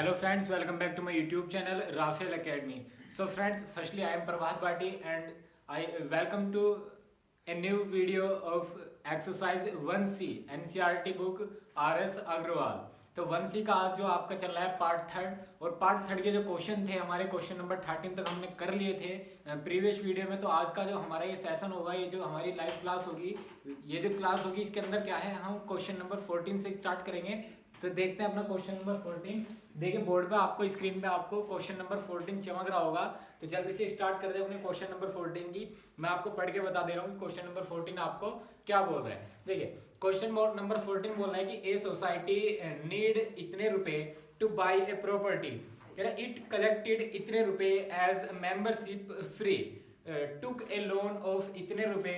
Hello friends, welcome back to my YouTube channel Rafael Academy. So friends, firstly I am Prabhat Bhati and I welcome to a new video of exercise 1C NCERT book RS Agrawal. तो 1C का आज जो आपका चल रहा है part third और part third के जो क्वेश्चन थे हमारे क्वेश्चन नंबर 13 तक हमने कर लिए थे प्रीवियस वीडियो में। तो आज का जो हमारा ये सेशन होगा, ये जो हमारी लाइव क्लास होगी, ये जो क्लास होगी इसके अंदर क्या है, हम क्वेश्चन नंबर 14 से स्टार्ट करेंगे। तो देखते हैं अपना क्वेश्चन नंबर 14। देखिए बोर्ड पे आपको स्क्रीन पे आपको क्वेश्चन नंबर 14 चमक रहा होगा। तो जल्दी से स्टार्ट कर दे अपने क्वेश्चन नंबर 14 की। मैं आपको पढ़ के बता दे रहा हूँ कि क्वेश्चन नंबर 14 आपको क्या बोल रहा है। देखिए क्वेश्चन नंबर 14 बोल रहा है कि ए सोसाइटी नीड इतने रुपए to buy a property, it collected इतने रुपए as membership free, took a loan of इतने रुपए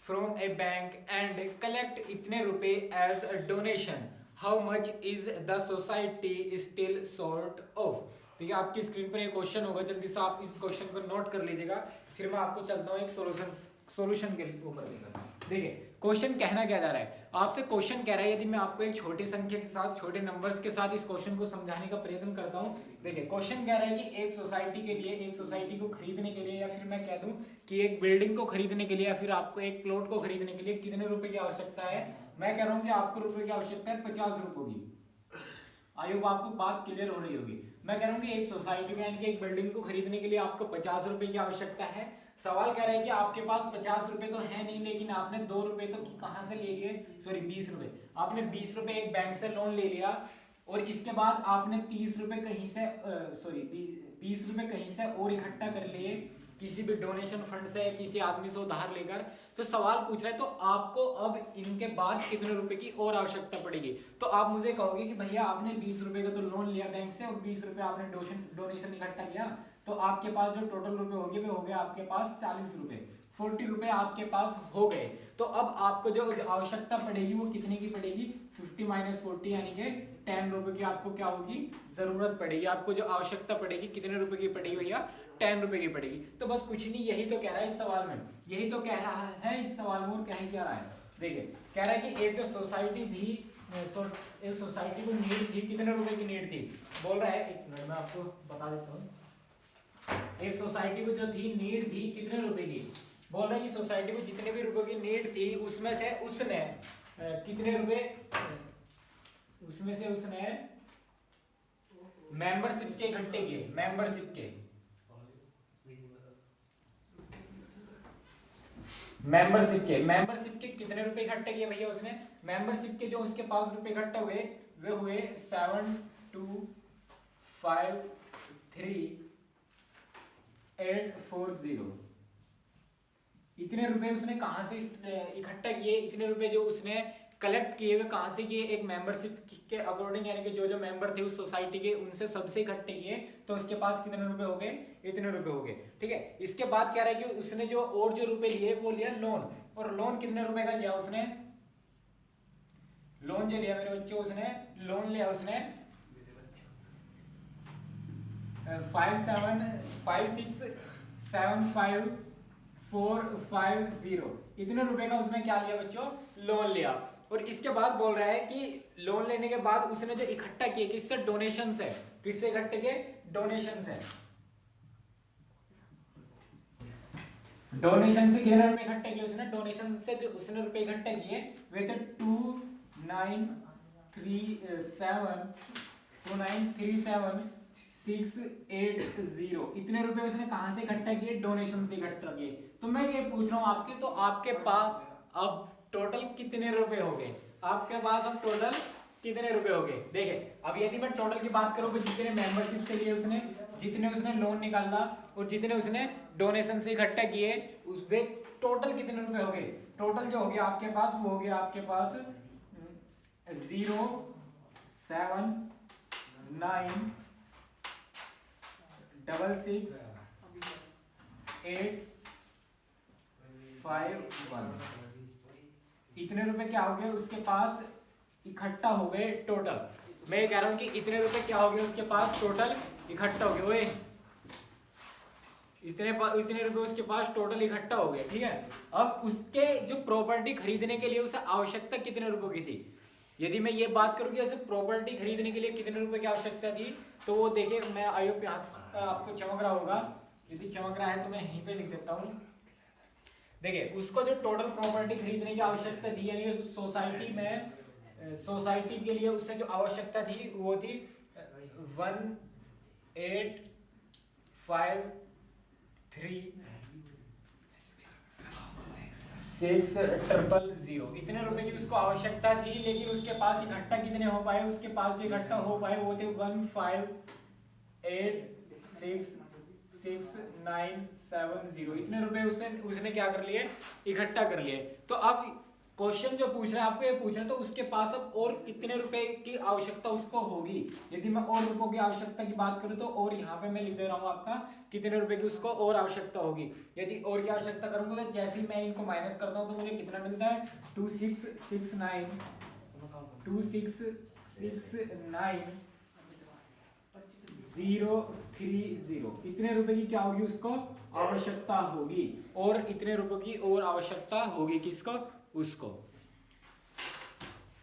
from a bank and collect इतने रुपए as donation, how much is the society still short of. तो ये आपकी स्क्रीन पर एक क्वेश्चन होगा, जल्दी से आप इस क्वेश्चन को नोट कर लीजिएगा, फिर मैं आपको चलता हूँ एक सॉल्यूशन के ऊपर लेकर। देखिए क्वेश्चन कहना क्या जा रहा है, आपसे क्वेश्चन कह रहा है, यदि मैं आपको एक छोटी संख्या के साथ छोटे नंबर्स के साथ इस क्वेश्चन को समझाने का प्रयत्न करता हूँ। देखिए क्वेश्चन कह रहा है कि एक सोसाइटी के लिए, एक सोसाइटी को खरीदने के लिए, या फिर मैं कह दूं कि एक बिल्डिंग को खरीदने के लिए, या फिर आपको एक प्लॉट को खरीदने के लिए कितने रुपए की आवश्यकता है। मैं कह रहा हूँ कि आपको रुपए की आवश्यकता है 50 रुपए की। आई होप आपको बात क्लियर हो रही होगी। मैं कह रहा हूँ कि एक सोसाइटी में यानी कि एक बिल्डिंग को खरीदने के लिए आपको 50 रुपए की आवश्यकता है। सवाल कह रहा है कि आपके पास 50 रुपए तो है नहीं, लेकिन आपने 2 रुपए तो कहाँ से ले लिए, सॉरी 20 रुपए, आपने 20 रुपए एक बैंक से लोन ले लिया और इसके बाद आपने 30 रुपए कहीं से सॉरी 20 रुपए कहीं से और इकट्ठा कर लिए, किसी भी डोनेशन फंड से, किसी आदमी से उधार लेकर। तो सवाल पूछ रहा है तो आपको अब इनके बाद कितने रुपए की और आवश्यकता पड़ेगी। तो आप मुझे कहोगे कि भैया आपने 20 रुपए का तो लोन लिया बैंक से और 20 रुपए आपने डोनेशन इकट्ठा किया, तो आपके पास जो टोटल रुपए हो गए वे हो गए आपके पास 40 रुपए, 40 रुपए आपके पास हो गए। तो अब आपको जो आवश्यकता पड़ेगी वो कितने की पड़ेगी, 50 माइनस 40 यानी कि 10 रुपए की आपको क्या होगी, जरूरत पड़ेगी। आपको जो आवश्यकता पड़ेगी कितने रुपए की पड़ेगी भैया, 10 रुपए की पड़ेगी। तो बस कुछ नहीं, यही तो कह रहा है इस सवाल में, यही तो कह रहा है इस सवाल में। और कह क्या रहा है, देखिए कह रहा है कि एक जो सोसाइटी थी, एक सोसाइटी को नीड थी, कितने रुपए की नीड थी, बोल रहा है, एक मिनट में आपको बता देता हूँ। एक सोसाइटी को जो थी नीड थी कितने रुपए की, बोल रहा है कि सोसाइटी को जितने भी रुपए की नीड थी उसमें से उसने कितने रुपए, उसमें से उसने मेंबरशिप के इकट्ठे किए, मेंबरशिप के मेंबरशिप के कितने रुपए इकट्ठे किए भैया उसने, मेंबरशिप के जो उसके पास रुपए इकट्ठे हुए वे हुए 7253840। इतने रुपए उसने कहां से इकट्ठा किए, इतने रुपए जो उसने कलेक्ट किए वे कहां से किए, एक मेंबरशिप के अकॉर्डिंग, यानी कि जो जो मेंबर थे उस सोसाइटी के उनसे सबसे इकट्ठे किए, तो उसके पास कितने रुपए हो गए, इतने रुपए हो गए। ठीक है, इसके बाद क्या रहा है कि उसने जो और जो रुपए लिए वो लिया लोन, और लोन कितने रुपए का लिया उसने, लोन जो लिया मेरे बच्चों, उसने लोन लिया उसने 57567540, इतने रुपए का उसने क्या लिया बच्चों, लोन लिया। और इसके बाद बोल रहा है कि लोन लेने के बाद उसने जो इकट्ठा किए किससे, डोनेशन से, किससे इकट्ठे किए, डोनेशन से, डोनेशन से कितने रुपए इकट्ठे किए उसने, डोनेशन से जो उसने रुपए इकट्ठे किए वे थे 2937,680। इतने रुपए उसने कहां से इकट्ठा किए, डोनेशन से इकट्ठा किए। तो मैं ये पूछ रहा हूं आपके, तो आपके पास अब टोटल कितने रुपए हो गए, आपके पास अब टोटल कितने रुपए हो गए। देखिए अब यदि मैं टोटल की बात करूं, जितने मेंबरशिप से लिए उसने, जितने उसने लोन निकाला और जितने उसने डोनेशन से इकट्ठा किए, उसमें टोटल कितने रुपए हो गए, टोटल जो हो गया आपके पास वो हो गया आपके पास 079666851। इतने रुपए क्या हो गए उसके पास इकट्ठा हो गए टोटल। मैं कह रहा हूं कि इतने रुपए क्या हो गए उसके पास टोटल इकट्ठा हो गए, ओए इतने रुपए उसके पास टोटल इकट्ठा हो गए। ठीक है, अब उसके जो प्रॉपर्टी खरीदने के लिए उसे आवश्यकता कितने रुपए की थी, यदि मैं ये बात करूँ कि जैसे प्रॉपर्टी खरीदने के लिए कितने रुपए की आवश्यकता थी, तो वो देखिए मैं आयो पे हाथ आपको चमक रहा होगा, यदि चमक रहा है तो मैं यहीं पे लिख देता हूँ। देखिए उसको जो टोटल प्रॉपर्टी खरीदने की आवश्यकता थी, यानी सोसाइटी में सोसाइटी के लिए उससे जो आवश्यकता थी वो थी 1853600, इतने रुपए की उसको आवश्यकता थी, लेकिन उसके पास इकट्ठा कितने हो पाए, उसके पास जो इकट्ठा हो पाए वो थे 158666970, इतने रुपए उसने क्या कर लिए, इकट्ठा कर लिए। तो अब क्वेश्चन जो पूछ रहा है आपको, ये पूछ रहा है तो उसके पास अब और कितने रुपए की आवश्यकता उसको होगी। यदि मैं और रुपयों की आवश्यकता की बात करूं तो और यहाँ पे मैं लिख दे रहा हूँ आपका कितने रुपए की उसको और आवश्यकता होगी। यदि और की आवश्यकता करूंगा तो जैसे ही मैं इनको माइनस करता हूँ तो मुझे कितना मिलता है, 2669,030, इतने रुपए की क्या होगी उसको आवश्यकता होगी, और इतने रुपए की और आवश्यकता होगी किसको, उसको।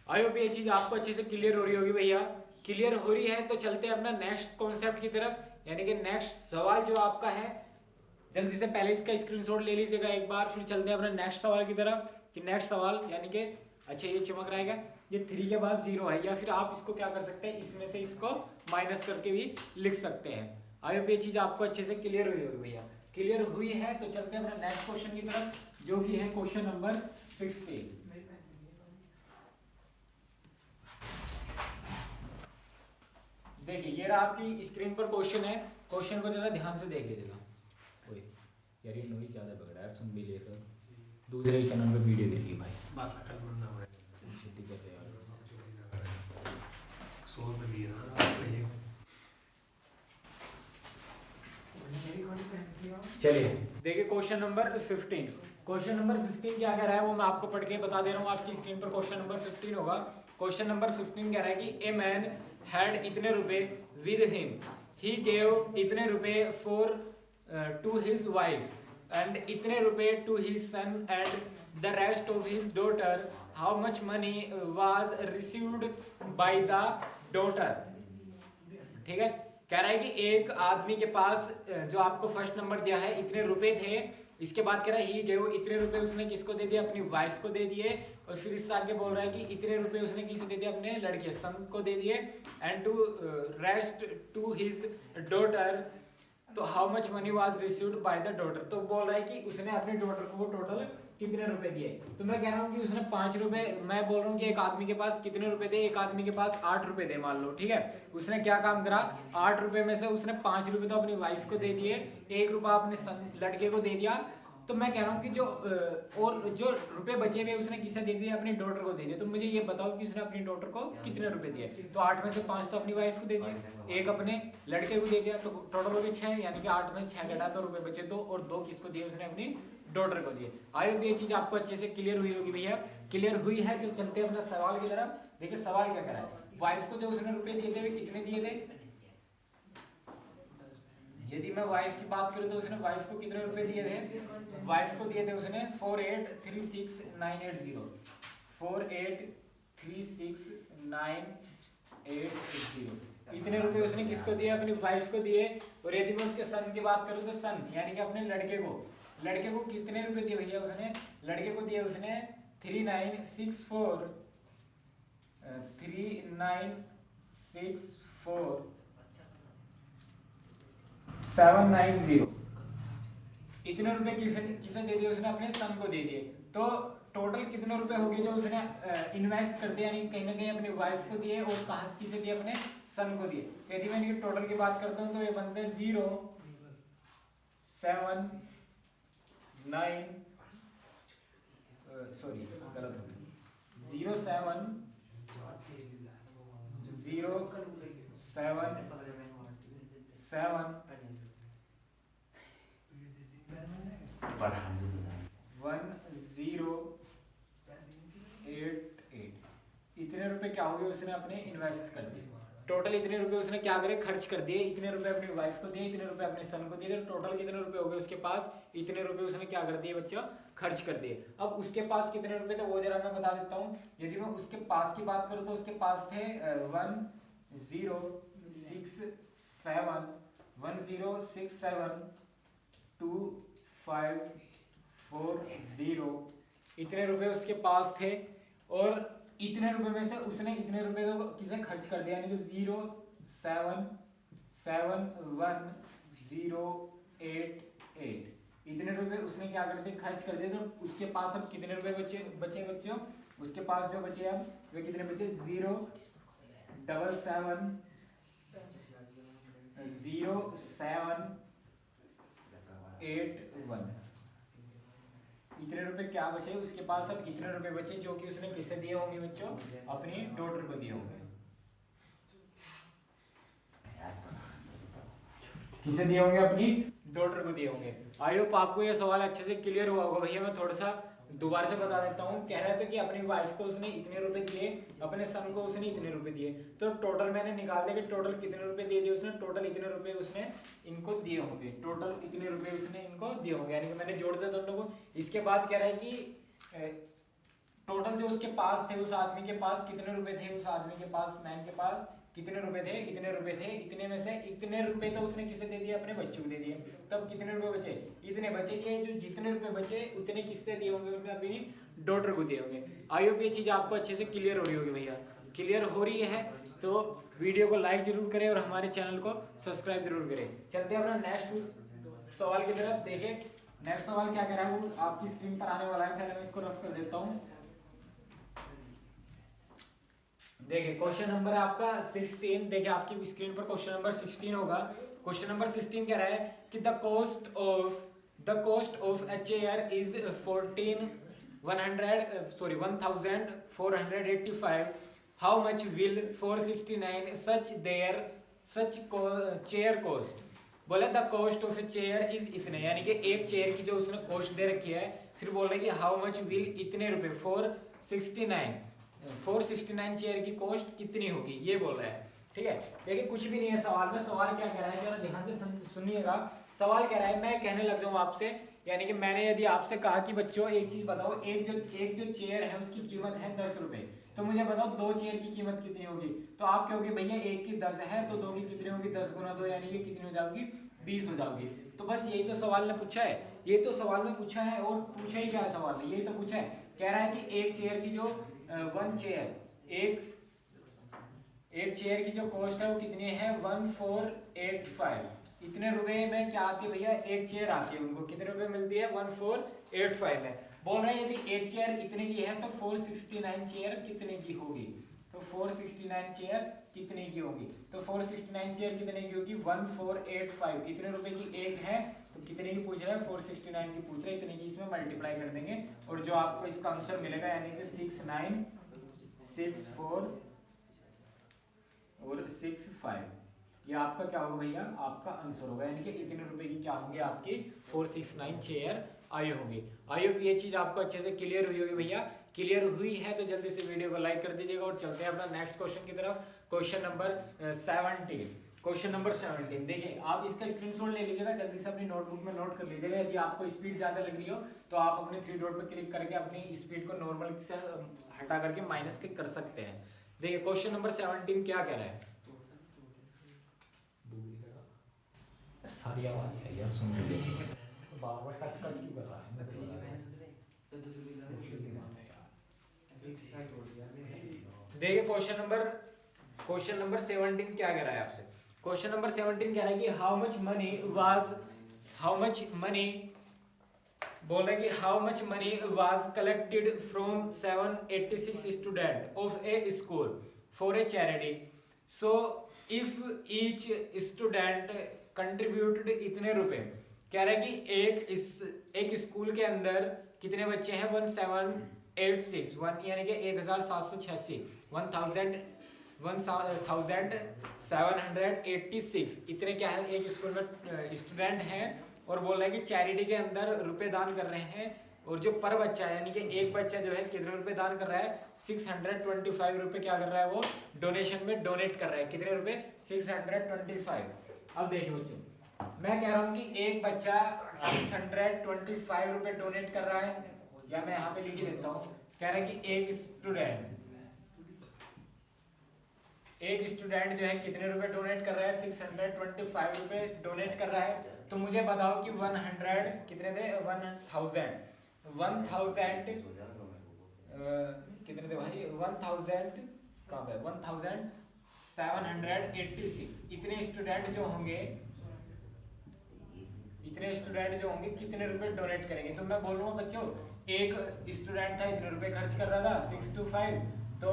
आई होप ये चीज आपको अच्छे से क्लियर हो रही होगी भैया। क्लियर हो रही है तो चलते हैं अपना नेक्स्ट कॉन्सेप्ट की तरफ, यानी कि नेक्स्ट सवाल जो आपका है, जल्दी से पहले इसका स्क्रीनशॉट ले लीजिएगा एक बार, फिर चलते हैं अपना नेक्स्ट सवाल की तरफ। कि नेक्स्ट सवाल यानी कि अच्छा ये चमक रहेगा, ये 3 के बाद 0 है, या फिर आप इसको क्या कर सकते हैं, इसमें से इसको माइनस करके भी लिख सकते हैं। आई होप ये चीज आपको अच्छे से क्लियर हुई होगी भैया। क्लियर हुई है तो चलते हैं अपना नेक्स्ट क्वेश्चन की तरफ, जो कि है क्वेश्चन नंबर 16। देखिए ये रहा आपकी स्क्रीन पर क्वेश्चन है, क्वेश्चन को जरा ध्यान से देख लीजिएगा। ओए यार ये नॉइस ज्यादा पकड़ रहा है, सुन भी ले रहे, दूसरे चैनल पे वीडियो देख ली भाई, बस अकल मंद ना पड़े छुट्टी कर दे यार, सोच में लिए ना ये। चलिए देखिए क्वेश्चन नंबर 15। क्वेश्चन नंबर 15 क्या कह रहा है वो मैं आपको पढ़ के बता दे रहा हूँ। आपकी स्क्रीन पर क्वेश्चन नंबर 15 होगा। क्वेश्चन नंबर 15 कह रहा है कि ए मैन हैड इतने रुपए विद हिम, ही गेव इतने रुपए for to his wife and इतने रुपए to his son and the rest of his daughter, how much money was received by the daughter. ठीक है, कह रहा है कि एक आदमी के पास जो आपको फर्स्ट नंबर दिया है इतने रुपए थे, इसके बाद कह रहा है ही गेव इतने रुपए उसने किसको दे दिए, अपनी वाइफ को दे दिए, और फिर इससे आगे बोल रहा है कि इतने रुपए उसने किसे दे दिए, अपने लड़के सन को दे दिए, and to rest to his daughter, तो how much money was received by the daughter. तो बोल रहा है कि उसने अपने डॉटर को टोटल कितने रुपए दिए। तो मैं कह रहा हूँ कि उसने 5 रुपए, मैं बोल रहा हूँ कि एक आदमी के पास कितने रुपए थे, एक आदमी के पास 8 रुपए थे मान लो। ठीक है, उसने क्या काम करा, 8 रुपए में से उसने 5 रुपए तो अपनी वाइफ को दे दिए, 1 रुपया अपने लड़के को दे दिया। तो मैं कह रहा हूँ कि जो और जो रुपए बचे हुए उसने किसे दे दिए, अपनी डॉटर को दे दिए। तो मुझे ये बताओ कि उसने अपनी डॉटर को कितने रुपए दिए। तो 8 में से 5 तो अपनी वाइफ को दे दिए, 1 अपने लड़के को दे दिया, तो टोटल हो गए 6, यानी कि 8 में से 6 घटा तो रुपए बचे 2, और 2 किसको दिए, उसने अपनी डॉटर को दिए। आई होप ये चीज आपको अच्छे से क्लियर हुई होगी भैया। क्लियर हुई है तो चलते हैं अपना सवाल की तरफ। देखिए सवाल क्या करा है, वाइफ को जो उसने रुपए दिए थे वे कितने दिए थे। यदि मैं वाइफ की बात करूं तो उसने वाइफ को कितने रुपए दिए थे, वाइफ को दिए थे उसने 4836,980, 4836,980, इतने रुपए उसने किसको दिए, अपनी वाइफ को दिए। और यदि मैं उसके सन की बात करूं तो सन यानी कि अपने लड़के को कितने रुपए दिए भैया, उसने लड़के को दिए उसने 3964,790, इतने रुपए किसे दे दिए, उसने अपने सन को दे दिए। तो टोटल कितने रुपए हो गए जो उसने इन्वेस्ट कर दिया, यानी कहीं ना कहीं अपनी वाइफ को दिए और कहाँ किसे दिए, अपने सन को दिए। तो यदि मैं इनकी टोटल की बात करता हूँ तो ये बनते हैं 1088, इतने रुपए क्या हो गए उसने अपने इन्वेस्ट कर दिए। टोटल इतने रुपए उसने क्या करे, खर्च कर दिए, इतने रुपए अपनी वाइफ को दिए, इतने रुपए अपने सन को दिए, तो टोटल कितने रुपए हो गए उसके पास, इतने रुपए उसने क्या कर दिए बच्चों, खर्च कर दिए। अब उसके पास कितने रुपए थे वो जरा मैं बता देता हूँ। यदि मैं उसके पास की बात करूँ तो उसके पास थे 10672540 इतने रुपए उसके पास थे। और इतने रुपए में से उसने इतने रुपए तो किसे खर्च कर दिया, यानी कि 0771088 इतने रुपए उसने क्या कर दिए, खर्च कर दिए। तो उसके पास अब कितने रुपए बचे बचे बच्चों, उसके पास जो बचे अब वे कितने बचे, 0770781 इतने रुपए क्या बचे उसके पास, अब इतने रुपए बचे जो कि उसने किसे दिए होंगे बच्चों, अपनी डॉटर को दिए होंगे। किसे दिए होंगे, अपनी डॉटर को दिए होंगे। आई होप आपको ये सवाल अच्छे से क्लियर हुआ होगा। भैया मैं थोड़ा सा दोबारा से बता देता हूँ। कह रहे थे कि अपनी वाइफ को उसने इतने रुपए दिए, अपने सन को उसने इतने रुपए दिए, तो टोटल मैंने निकाल दिया कि टोटल कितने रुपए दे दिए उसने, टोटल इतने रुपए उसने इनको दिए होंगे, टोटल इतने रुपए उसने इनको दिए होंगे, यानी कि मैंने जोड़ दिया दोनों को। इसके बाद कह रहा है कि टोटल जो उसके पास थे, उस आदमी के पास कितने रुपए थे, उस आदमी के पास, मैन के पास कितने रुपए थे, इतने रुपए थे, इतने में से इतने रुपए तो उसने किसे दे दिए, अपने बच्चों को दे दिए। तब कितने रुपए बचे, इतने बचे के जो जितने रुपए बचे उतने किससे दिए होंगे, उनमें अपनी डॉटर को दिए होंगे। आई होप ये चीज आपको अच्छे से क्लियर हो रही होगी। भैया क्लियर हो रही है तो वीडियो को लाइक जरूर करें और हमारे चैनल को सब्सक्राइब जरूर करें। चलते हैं अपना नेक्स्ट सवाल की तरफ। देखिए नेक्स्ट सवाल क्या कह रहा है वो आपकी स्क्रीन पर आने वाला है, पहले मैं इसको रफ कर देता हूँ। देखिए क्वेश्चन नंबर है आपका 16। देखिए आपकी स्क्रीन पर क्वेश्चन नंबर 16 होगा। क्वेश्चन नंबर 16 कह रहा है कि the cost of a chair is 1485। How much will 469 such chair cost. बोला the cost of a chair is इतने, यानी कि एक चेयर की जो उसने कॉस्ट दे रखी है। फिर बोल रहे हैं कि हाउ मच विल इतने रुपए 469 चेयर की कॉस्ट कितनी होगी, ये बोल रहा है। ठीक है देखिए कुछ भी नहीं है सवाल में। सवाल क्या कह रहा है जरा ध्यान से सुनिएगा। सवाल कह रहा है, मैं कहने लग जाऊं आपसे, यानी कि मैंने यदि आपसे कहा कि बच्चों एक चीज बताओ, एक जो चेयर है उसकी कीमत है 10 रुपए, तो मुझे बताओ दो चेयर की कीमत कितनी होगी। तो आप कहोगे भैया एक की 10 है तो दो की कितनी होगी, 10 गुना 2 यानी कि कितनी हो जाएगी, 20 हो जाएगी। तो बस यही तो सवाल ने पूछा है, ये तो सवाल में पूछा है। और पूछा ही क्या है सवाल में, यही तो पूछा है। कह रहा है कि एक चेयर की जो एक चेयर की जो कॉस्ट है वो कितनी है, 1485। इतने रुपए में क्या आती है भैया, एक चेयर आती है। उनको कितने रुपए मिलती है, 1485 में। बोल रहे हैं यदि एक चेयर इतने की है तो 469 चेयर कितने की होगी। तो 469 चेयर कितने की होगी, तो 469 चेयर कितने की होगी, 1485। इतने रुपए की एक है तो कितने की पूछ रहा है, 469 की पूछ रहा है। इतने की इसमें मल्टीप्लाई कर देंगे और जो आपको इसका आंसर मिलेगा यानी कि 6964 और 65, ये आपका क्या होगा भैया, आपका आंसर होगा। यानी कि इतने रुपए की क्या होंगे, आपकी 469 चेयर आई होगी। आई होप ये चीज आपको अच्छे से क्लियर हुई होगी। भैया क्लियर हुई है तो जल्दी से वीडियो को लाइक कर दीजिएगा और चलते हैं अपना नेक्स्ट क्वेश्चन की तरफ। Question number 17। क्वेश्चन नंबर 17 देखिए आप इसका स्क्रीनशॉट ले लीजिएगा, जल्दी से अपनी नोटबुक में नोट कर लीजिएगा। यदि आपको स्पीड ज्यादा लग रही हो तो आप अपने 3 डॉट पर क्लिक करके अपनी स्पीड को नॉर्मल से हटा करके माइनस के कर सकते हैं। देखिए क्वेश्चन नंबर 17 क्या कह रहा है, सारी आवाज है यार, सुन लीजिए बार-बार कट क्यों कर रहा है। देखिए क्वेश्चन नंबर 17 क्या कह रहा है आपसे। क्वेश्चन नंबर 17 कह रहा है कि हाउ मच मनी बोल रहा है कि how much money was collected from 786 student of A school for a charity. So if each student contributed इतने रुपए। कह रहा है कि एक स्कूल के अंदर कितने बच्चे हैं, 1786 यानी कि 1786 1786 इतने क्या है एक स्कूल में स्टूडेंट हैं। और बोल रहे हैं कि चैरिटी के अंदर रुपए दान कर रहे हैं और जो पर बच्चा है यानी कि एक बच्चा जो है कितने रुपए दान कर रहा है, 625 रुपए क्या कर रहा है वो डोनेशन में डोनेट कर रहा है। कितने रुपए, 625। अब देखिए बच्चों, मैं कह रहा हूँ कि एक बच्चा 625 रुपए डोनेट कर रहा है, या मैं यहाँ पे लिख ही देता हूँ, कह रहा है कि एक स्टूडेंट जो है कितने रुपए डोनेट कर रहा है, 625 रुपए डोनेट कर रहा है। तो मुझे बताओ कि 100 कितने थे, 1000 कितने थे भाई, 1000 कहाँ पे, 1786। इतने स्टूडेंट जो होंगे कितने रुपए डोनेट करेंगे। तो मैं बोल रहा हूँ बच्चों, एक स्टूडेंट था इतने रुपए खर्च कर रहा था, 625, तो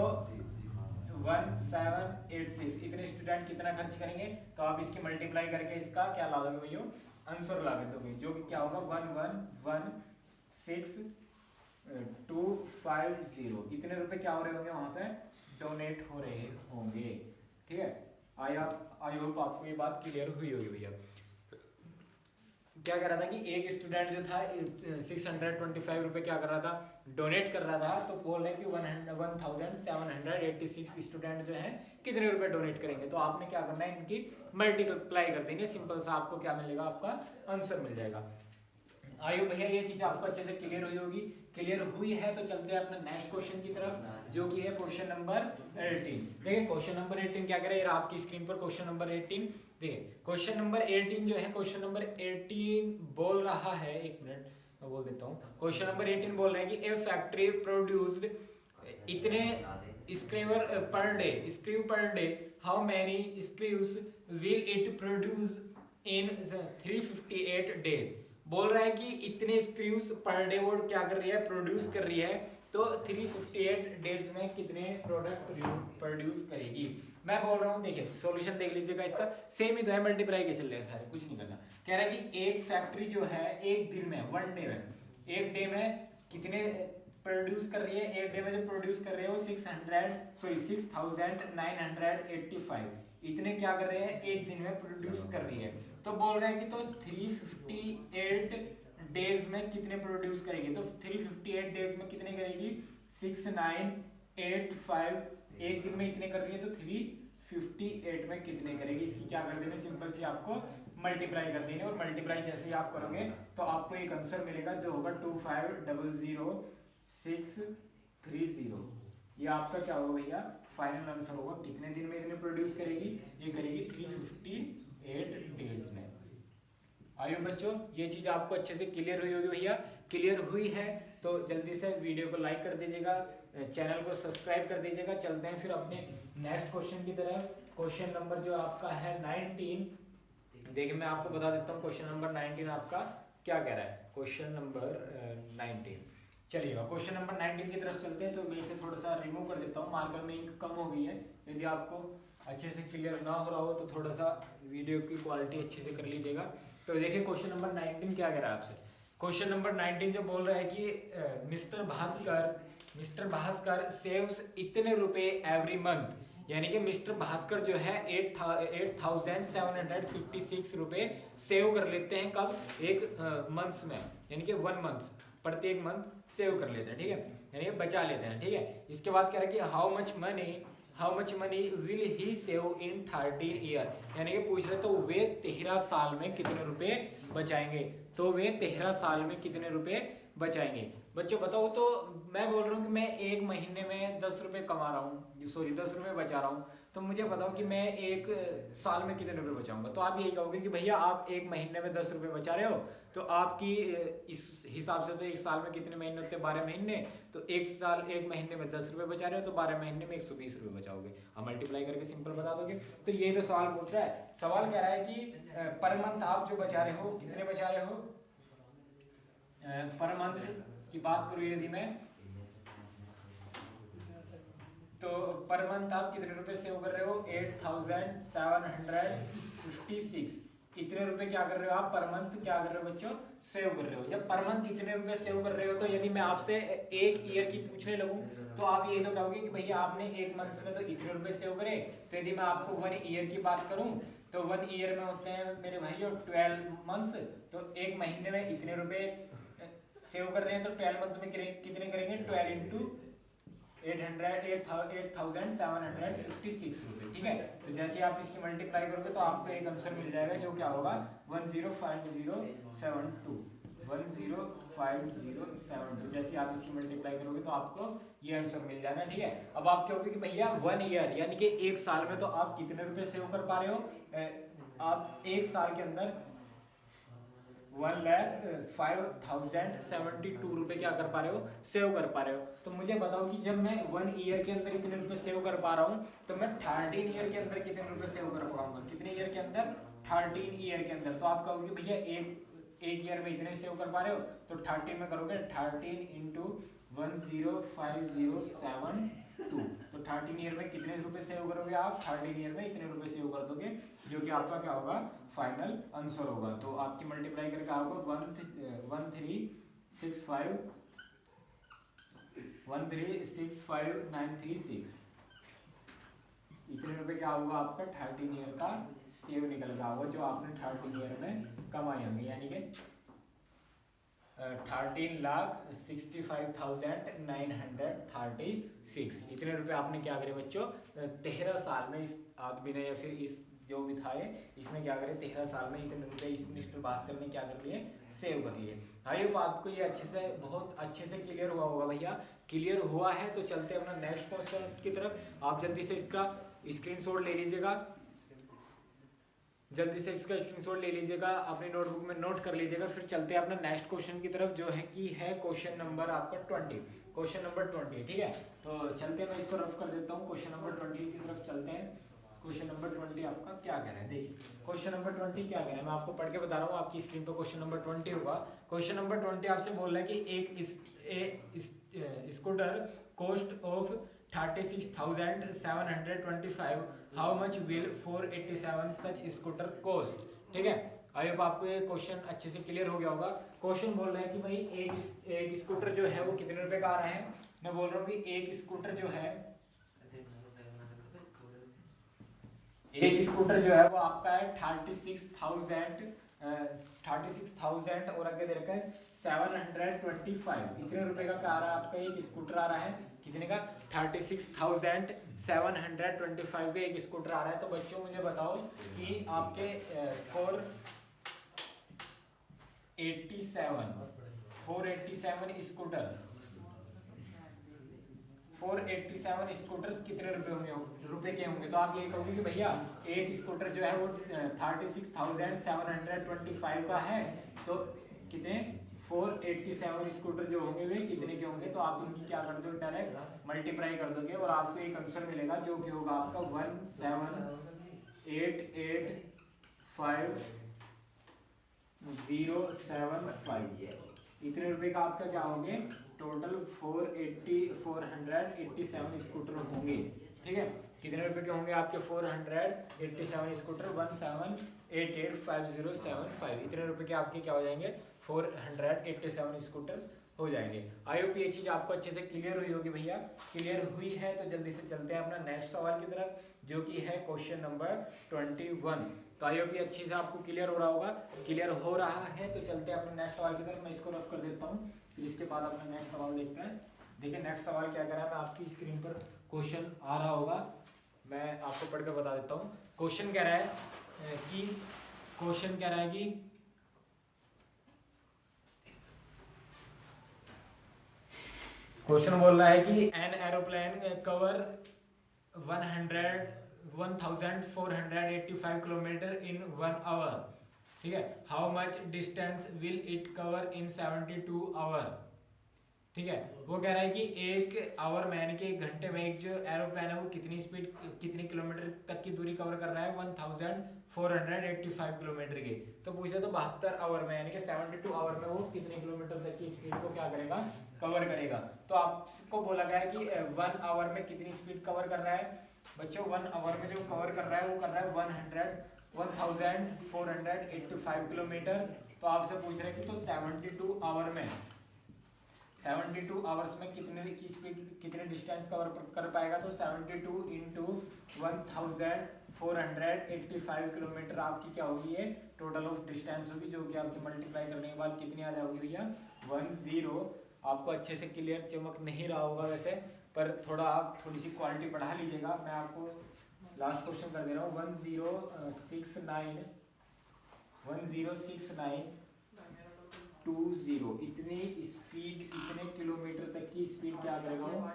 1786 इतने स्टूडेंट कितना खर्च करेंगे। तो आप इसकी मल्टीप्लाई करके इसका क्या ला दोगे भैया, आंसर ला दोगे, जो कि क्या होगा 1116250। इतने रुपए क्या हो रहे होंगे वहां पे डोनेट हो रहे होंगे। ठीक है, आई होप आपको ये बात क्लियर हुई होगी भैया। क्या कर रहा था कि एक स्टूडेंट जो था 625 रुपए क्या कर रहा था, डोनेट कर रहा था। तो बोल रहे कि 1786 स्टूडेंट जो है कितने रुपए डोनेट करेंगे। तो आपने क्या करना है, इनकी मल्टीप्लाई कर देंगे, सिंपल सा आपको क्या मिलेगा, आपका आंसर मिल जाएगा। आयो भैया ये चीज आपको अच्छे से क्लियर हुई होगी। क्लियर हुई है तो चलते हैं अपने नेक्स्ट क्वेश्चन की तरफ, जो कि है क्वेश्चन नंबर 18। देखिए क्वेश्चन नंबर 18 क्या करे, आपकी स्क्रीन पर क्वेश्चन नंबर 18 देखिए। क्वेश्चन नंबर 18 जो है, क्वेश्चन नंबर 18 बोल रहा है, एक मिनट मैं बोल देता हूँ। क्वेश्चन नंबर 18 बोल रहा है कि ए फैक्ट्री प्रोड्यूस्ड इतने screw per day, how many screws will it produce in 358 days. बोल रहा है कि इतने स्क्रूज पर डे वो क्या कर रही है, प्रोड्यूस कर रही है। तो 358 डेज में कितने प्रोडक्ट प्रोड्यूस करेगी। मैं बोल रहा हूँ, देखिए सॉल्यूशन देख लीजिएगा, इसका सेम ही तो है, मल्टीप्लाई के चल रहे हैं सारे, कुछ नहीं करना। कह रहा है कि एक फैक्ट्री जो है एक दिन में, एक डे में कितने प्रोड्यूस कर रही है। एक डे में जो प्रोड्यूस कर रही है वो 6985 इतने क्या कर रहे हैं, एक दिन में प्रोड्यूस कर रही है। तो बोल रहे हैं कि तो 358 डेज में कितने प्रोड्यूस करेगी। तो 358 डेज में कितने करेगी, 6985 एक दिन में इतने कर रही है, तो 358 में कितने करेगी। इसकी क्या कर देंगे, सिंपल सी आपको मल्टीप्लाई कर देंगे, और मल्टीप्लाई जैसे ही आप करोगे तो आपको एक आंसर मिलेगा जो होगा 2500630। ये आपका क्या होगा भैया, फाइनल आंसर होगा। कितने दिन में इतने प्रोड्यूस करेगी, ये करेगी 358 डेज में। आइए बच्चों, ये चीज आपको अच्छे से क्लियर हुई होगी भैया। क्लियर हुई है तो जल्दी से वीडियो को लाइक कर दीजिएगा, चैनल को सब्सक्राइब कर दीजिएगा। चलते हैं फिर अपने नेक्स्ट क्वेश्चन की तरफ। क्वेश्चन नंबर जो आपका है 19, देखिए मैं आपको बता देता हूँ क्वेश्चन नंबर 19 आपका क्या कह रहा है। क्वेश्चन नंबर 19, चलिएगा क्वेश्चन नंबर 19 की तरफ चलते हैं। तो मैं इसे थोड़ा सा रिमूव कर देता हूँ, मार्कर में इंक कम हो गई है। यदि आपको अच्छे से क्लियर ना हो रहा हो तो थोड़ा सा वीडियो की क्वालिटी अच्छे से कर लीजिएगा। तो देखिए क्वेश्चन नंबर 19 क्या कह रहा है आपसे। क्वेश्चन नंबर 19 जो बोल रहा है कि मिस्टर भास्कर सेव्स इतने रुपए एवरी मंथ, यानी कि मिस्टर भास्कर जो है 8756 रुपए सेव कर लेते हैं। कब, एक मंथ्स में, यानी कि 1 मंथ, प्रत्येक मंथ सेव कर लेते हैं। ठीक है, यानी कि बचा लेते हैं। ठीक है, इसके बाद कह रहा है कि how much money will he save in 13 year, यानी कि पूछ रहे तो वे 13 साल में कितने रुपए बचाएंगे। तो वे 13 साल में कितने रुपए बचाएंगे। बच्चों बताओ, तो मैं बोल रहा हूँ कि मैं एक महीने में 10 रुपए कमा रहा हूँ, 10 रुपए बचा रहा हूँ। तो मुझे बताओ कि मैं एक साल में कितने रुपए बचाऊंगा। तो आप यही कहोगे कि भैया आप एक महीने में 10 रुपए बचा रहे हो, तो आपकी इस हिसाब से तो एक साल में कितने महीने होते हैं, 12 महीने। तो एक महीने में 10 रुपए बचा रहे हो, तो 12 महीने में 120 रुपए बचाओगे। आप मल्टीप्लाई करके सिंपल बता दोगे। तो ये तो सवाल पूछ रहा है। सवाल कह रहा है कि पर मंथ आप जो बचा रहे हो, कितने बचा रहे हो। पर मंथ की बात करूँ यदि मैं, तो पर मंथ आप कितने रुपए सेव कर रहे हो, 8756 इतने रुपए क्या कर रहे हो आप पर मंथ क्या कर रहे हो बच्चों, सेव कर रहे हो। जब पर मंथ इतने रुपए सेव कर रहे हो, तो यदि मैं आपसे एक ईयर की पूछने लगूं तो आप ये तो कहोगे कि भैया आपने एक मंथ में तो इतने रुपए सेव करे। तो यदि मैं आपको 1 ईयर की बात करूं तो 1 ईयर में होते हैं मेरे भाई 12 मंथ्स, तो एक महीने में इतने रुपए सेव कर रहे हैं तो 12 मंथ में कितने करेंगे, 12 इंटू 8,756 रुपए, ठीक है। तो जैसे आप इसकी मल्टीप्लाई करोगे तो आपको एक आंसर मिल जाएगा जो क्या होगा 105072, 105072। जैसे आप इसकी मल्टीप्लाई करोगे तो आपको ये आंसर मिल जाना, ठीक है। अब आप कहोगे कि भैया 1 ईयर यानी कि एक साल में तो आप कितने रुपए सेव कर पा रहे हो, आप एक साल के अंदर 1,05,072 रुपए क्या कर पा रहे हो, सेव कर पा रहे हो। तो मुझे बताओ कि जब मैं 1 ईयर के अंदर इतने रुपए सेव कर पा रहा हूँ तो मैं 13 ईयर के अंदर कितने रुपए सेव कर पाऊंगा, कितने ईयर के अंदर, 13 ईयर के अंदर। तो आप कहोगे भैया एक ईयर में इतने सेव कर पा रहे हो, तो 13 में करोगे 13 इंटू 105072, तो 13 ईयर में कितने रुपए सेव करोगे आप, 13 ईयर में इतने रुपए सेव कर दोगे, जो कि आपका क्या होगा, फाइनल आंसर होगा। तो आपकी मल्टीप्लाई करके आपको 1365936 इतने रुपए क्या होगा आपका 13 ईयर का सेव निकल का होगा, जो आपने 13 ईयर में कमाए होंगे, यानी कि 13,65,936 इतने रुपए आपने क्या करे बच्चों 13 साल में, इस आदमी ने या फिर इस जो भी था इसने क्या करे 13 साल में इतने रुपए इस मिस्टर भास्कर ने क्या कर लिए, सेव कर लिए। आई होप आपको ये अच्छे से बहुत अच्छे से क्लियर हुआ होगा भैया। क्लियर हुआ है तो चलते हैं अपना नेक्स्ट क्वेश्चन की तरफ। आप जल्दी से इसका स्क्रीनशॉट ले लीजिएगा, जल्दी से इसका स्क्रीनशॉट ले लीजिएगा, अपनी नोटबुक में नोट कर लीजिएगा। फिर चलते हैं अपना नेक्स्ट क्वेश्चन की तरफ, जो है कि है क्वेश्चन नंबर आपका 20, क्वेश्चन नंबर 20, ठीक है। तो चलते हैं, मैं इसको रफ कर देता हूँ, क्वेश्चन नंबर 20 की तरफ चलते हैं। क्वेश्चन नंबर 20 आपका क्या कह रहा है, देखिए क्वेश्चन नंबर 20 क्या कह रहा है, मैं आपको पढ़ के बता रहा हूँ। आपकी स्क्रीन पर क्वेश्चन नंबर 20 होगा। क्वेश्चन नंबर 20 आपसे बोल रहा है कि एक scooter cost of 36,725, how much will 487 such scooter cost, ठीक है। आई होप आपको ये क्वेश्चन अच्छे से क्लियर हो गया होगा। क्वेश्चन बोल रहा है कि भाई एक स्कूटर जो है वो कितने रुपए का आ रहा है। मैं बोल रहा हूँ कि एक स्कूटर जो है वो आपका है 36,000 और आगे दे रखा है 725, इतने रुपए का आ रहा है आपका एक स्कूटर आ रहा है, कितने का 36,725 का एक स्कूटर आ रहा है। तो बच्चों मुझे बताओ कि आपके 487 स्कूटर्स कितने रुपए के होंगे। तो आप ये कहोगे कि भैया एक स्कूटर जो है वो 36,725 का है, तो कितने 487 स्कूटर जो होंगे वे कितने के होंगे। तो आप उनकी क्या कर दो, डायरेक्ट मल्टीप्लाई कर दोगे और आपको एक आंसर मिलेगा जो कि होगा आपका 1788075 इतने रुपए का आपका क्या होंगे, टोटल 487 स्कूटर होंगे, ठीक है। कितने रुपए के होंगे आपके 487 स्कूटर, 1788575 इतने रुपए के आपके क्या हो जाएंगे, 487 स्कूटर्स हो जाएंगे। आई होप ये चीज आपको अच्छे से क्लियर हुई होगी भैया। क्लियर हुई है तो जल्दी से चलते हैं अपना नेक्स्ट सवाल की तरफ, जो कि है क्वेश्चन नंबर 21। तो आई होप ये अच्छे से आपको क्लियर हो रहा होगा। क्लियर हो रहा है तो चलते हैं अपने नेक्स्ट सवाल की तरफ। मैं इसको रफ कर देता हूँ, फिर इसके बाद अपना नेक्स्ट सवाल देखते हैं। देखिए नेक्स्ट सवाल क्या कह रहा है, मैं आपकी स्क्रीन पर क्वेश्चन आ रहा होगा, मैं आपको पढ़ के बता देता हूँ। क्वेश्चन कह रहा है कि क्वेश्चन बोल रहा है कि an aeroplane cover 1485 kilometre in 1 hour, ठीक है। How much distance will it cover in 72 hour, ठीक है। वो कह रहा है कि एक आवर में यानी कि एक घंटे में एक जो एरोप्लेन है वो कितनी स्पीड कितनी किलोमीटर तक की दूरी कवर कर रहा है, 1485 किलोमीटर की। तो पूछ रहे तो 72 आवर में यानी कि 72 आवर में वो कितने किलोमीटर तक की स्पीड को क्या करेगा, कवर करेगा। तो आपको बोला गया है कि 1 आवर में कितनी स्पीड कवर कर रहा है बच्चों। 1 आवर में जो कवर कर रहा है वो कर रहा है 1485 किलोमीटर। तो आपसे पूछ रहे हैं कि तो 72 आवर में 72 आवर्स में कितने की स्पीड कितने डिस्टेंस कवर कर पाएगा। तो 72 इंटू 1485 485 किलोमीटर आपकी क्या होगी ये टोटल ऑफ डिस्टेंस होगी, जो कि आपकी मल्टीप्लाई करने के बाद कितनी आ जाएगी भैया 10। आपको अच्छे से क्लियर चमक नहीं रहा होगा वैसे, पर थोड़ा आप थोड़ी सी क्वालिटी बढ़ा लीजिएगा। मैं आपको लास्ट क्वेश्चन कर दे रहा हूँ। 1069 इतनी स्पीड, इतने किलोमीटर तक की स्पीड क्या करेगा वो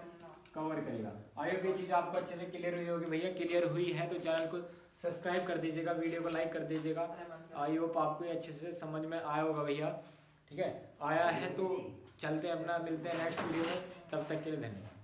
कवर करेगा। आई होप ये चीज़ आपको अच्छे से क्लियर हुई होगी भैया। क्लियर हुई है तो चैनल को सब्सक्राइब कर दीजिएगा, वीडियो को लाइक कर दीजिएगा। आई होप आपको ये अच्छे से समझ में आया होगा भैया। ठीक है, आया है तो चलते हैं अपना, मिलते हैं नेक्स्ट वीडियो में, तब तक के लिए धन्यवाद।